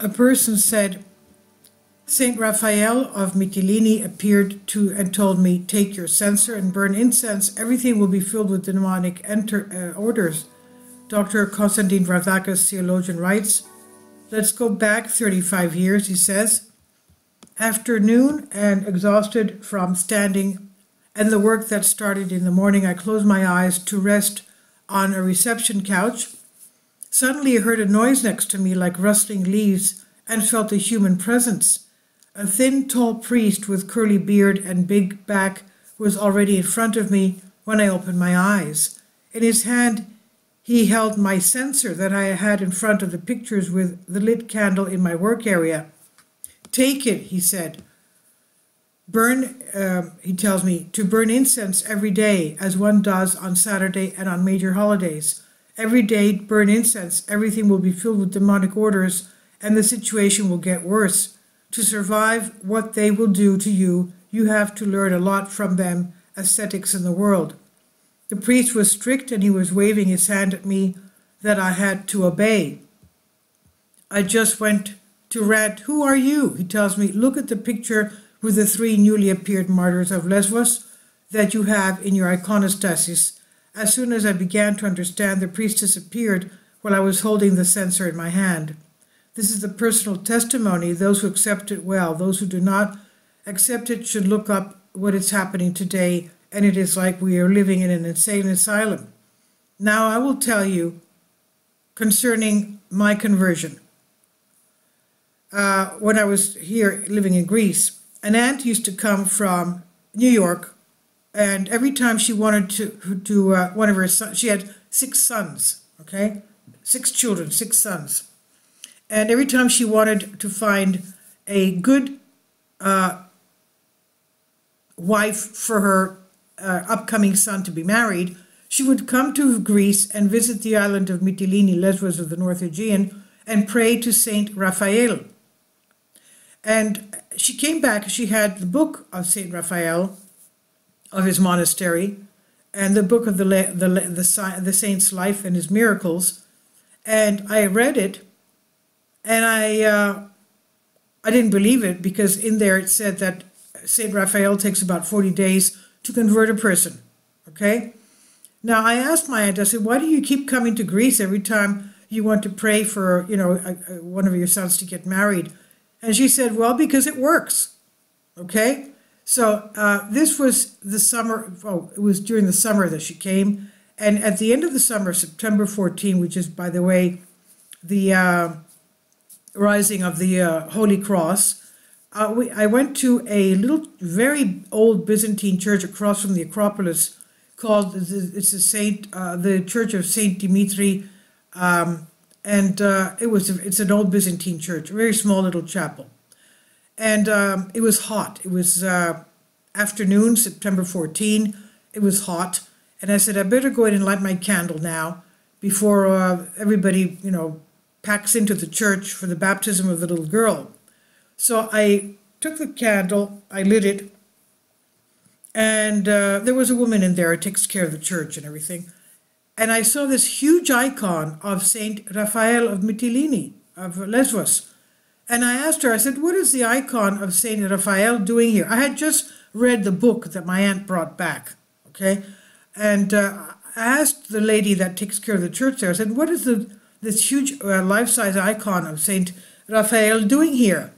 a person said, Saint Raphael of Mytilenee appeared to and told me, take your censer and burn incense. Everything will be filled with demonic orders. Dr. Konstantin Varvakas, theologian, writes, let's go back 35 years, he says. Afternoon and exhausted from standing and the work that started in the morning, I closed my eyes to rest on a reception couch. Suddenly I heard a noise next to me like rustling leaves and felt a human presence. A thin, tall priest with curly beard and big back was already in front of me when I opened my eyes. In his hand, he held my censer that I had in front of the pictures with the lit candle in my work area. Take it, he said. He tells me, to burn incense every day, as one does on Saturday and on major holidays. Every day, burn incense. Everything will be filled with demonic orders, and the situation will get worse. To survive what they will do to you, you have to learn a lot from them, ascetics in the world. The priest was strict, and he was waving his hand at me that I had to obey. I just went to rant, who are you? He tells me, look at the picture with the 3 newly appeared martyrs of Lesbos that you have in your iconostasis. As soon as I began to understand, the priest disappeared while I was holding the censer in my hand. This is the personal testimony. Those who accept it well. Those who do not accept it should look up what is happening today, and it is like we are living in an insane asylum. Now I will tell you concerning my conversion. When I was here living in Greece, an aunt used to come from New York, and every time she wanted to one of her sons, she had 6 sons, okay? 6 children, 6 sons. And every time she wanted to find a good wife for her upcoming son to be married, she would come to Greece and visit the island of Mytilenee, Lesbos of the North Aegean, and pray to Saint Raphael. And she came back, she had the book of Saint Raphael, of his monastery, and the book of the saint's life and his miracles. And I read it, and I didn't believe it, because in there it said that Saint Raphael takes about 40 days to convert a person, okay? Now, I asked my aunt, I said, why do you keep coming to Greece every time you want to pray for, one of your sons to get married? And she said, well, because it works, okay? So this was the summer, it was during the summer that she came. And at the end of the summer, September 14, which is, by the way, the rising of the Holy Cross, I went to a little, very old Byzantine church across from the Acropolis called, the Church of Saint Dimitri, it's an old Byzantine church, a very small little chapel. And it was hot. It was afternoon, September 14. It was hot. And I said, I better go in and light my candle now before everybody, packs into the church for the baptism of the little girl. So I took the candle, I lit it, and there was a woman in there who takes care of the church and everything. And I saw this huge icon of Saint Raphael of Mytilenee, of Lesbos. And I asked her, I said, what is the icon of Saint Raphael doing here? I had just read the book that my aunt brought back, okay? And I asked the lady that takes care of the church there, I said, what is this huge life-size icon of Saint Raphael doing here?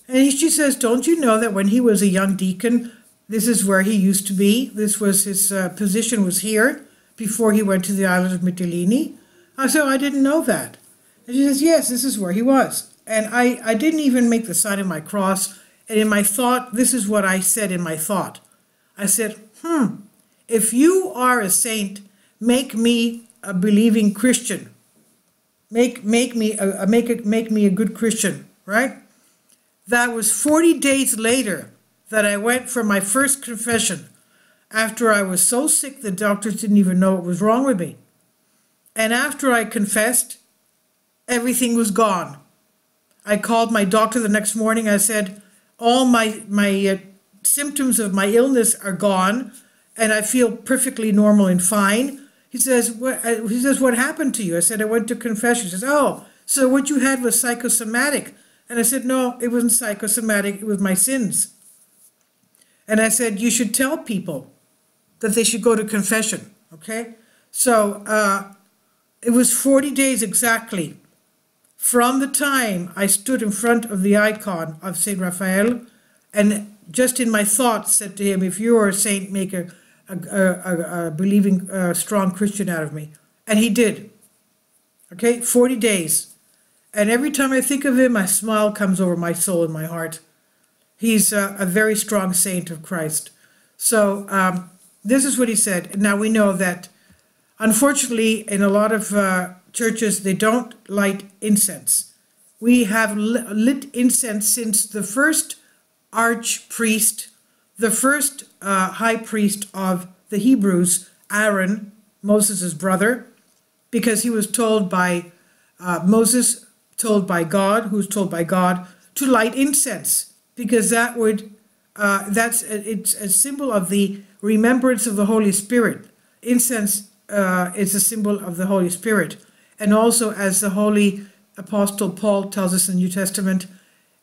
And she says, don't you know that when he was a young deacon, this is where he used to be? This was his position was here before he went to the island of Mytilenee. I said, I didn't know that. And she says, yes, this is where he was. And I didn't even make the sign of my cross. And in my thought, this is what I said in my thought. I said, if you are a saint, make me a believing Christian. Make me a good Christian, right? That was 40 days later that I went for my first confession, after I was so sick the doctors didn't even know what was wrong with me. And after I confessed, everything was gone. I called my doctor the next morning. I said, all my symptoms of my illness are gone, and I feel perfectly normal and fine. He says, what happened to you? I said, I went to confession. He says, oh, So what you had was psychosomatic. And I said, no, it wasn't psychosomatic, it was my sins. And I said, you should tell people that they should go to confession, okay? So it was 40 days exactly from the time I stood in front of the icon of Saint Raphael, and just in my thoughts said to him, if you're a saint, make a believing, strong Christian out of me. And he did. Okay, 40 days. And every time I think of him, a smile comes over my soul and my heart. He's a very strong saint of Christ. So this is what he said. Now we know that, unfortunately, in a lot of churches, they don't light incense. We have lit incense since the first archpriest, the first high priest of the Hebrews, Aaron, Moses' brother, because he was told by Moses, told by God, who's told by God, to light incense, because that would, it's a symbol of the remembrance of the Holy Spirit. Incense is a symbol of the Holy Spirit. And also, as the Holy Apostle Paul tells us in the New Testament,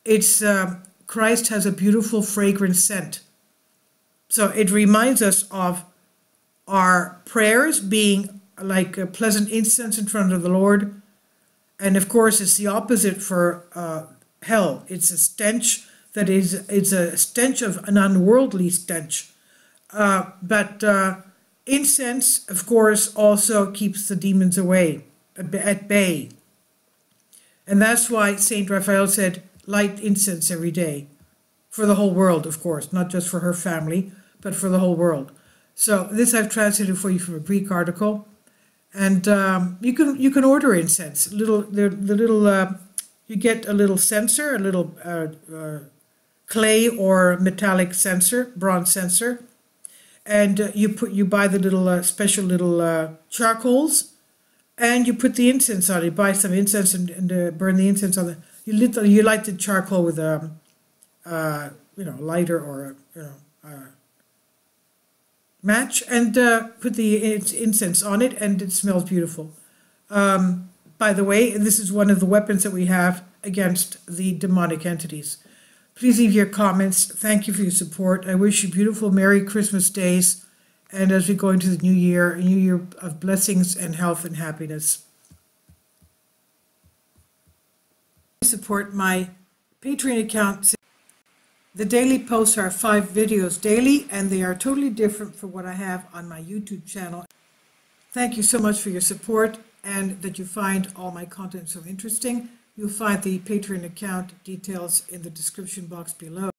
it's Christ has a beautiful fragrant scent. So it reminds us of our prayers being like a pleasant incense in front of the Lord. And of course, it's the opposite for hell. It's a stench that is, it's a stench of an unworldly stench. But incense, of course, also keeps the demons away, at bay. And that's why Saint Raphael said, light incense every day. For the whole world, of course, not just for her family, but for the whole world. So this I've translated for you from a Greek article. And you can order incense. You get a little censer, a little clay or metallic censer, bronze censer, and you buy the little special little charcoals, and you put the incense on it. You buy some incense and burn the incense on the. You light the charcoal with a lighter or a match, and put the incense on it, and it smells beautiful. By the way, this is one of the weapons that we have against the demonic entities. Please leave your comments. Thank you for your support. I wish you beautiful Merry Christmas days, and as we go into the new year, a new year of blessings and health and happiness. Support my Patreon account. The daily posts are 5 videos daily, and they are totally different from what I have on my YouTube channel. Thank you so much for your support, and that you find all my content so interesting. You'll find the Patreon account details in the description box below.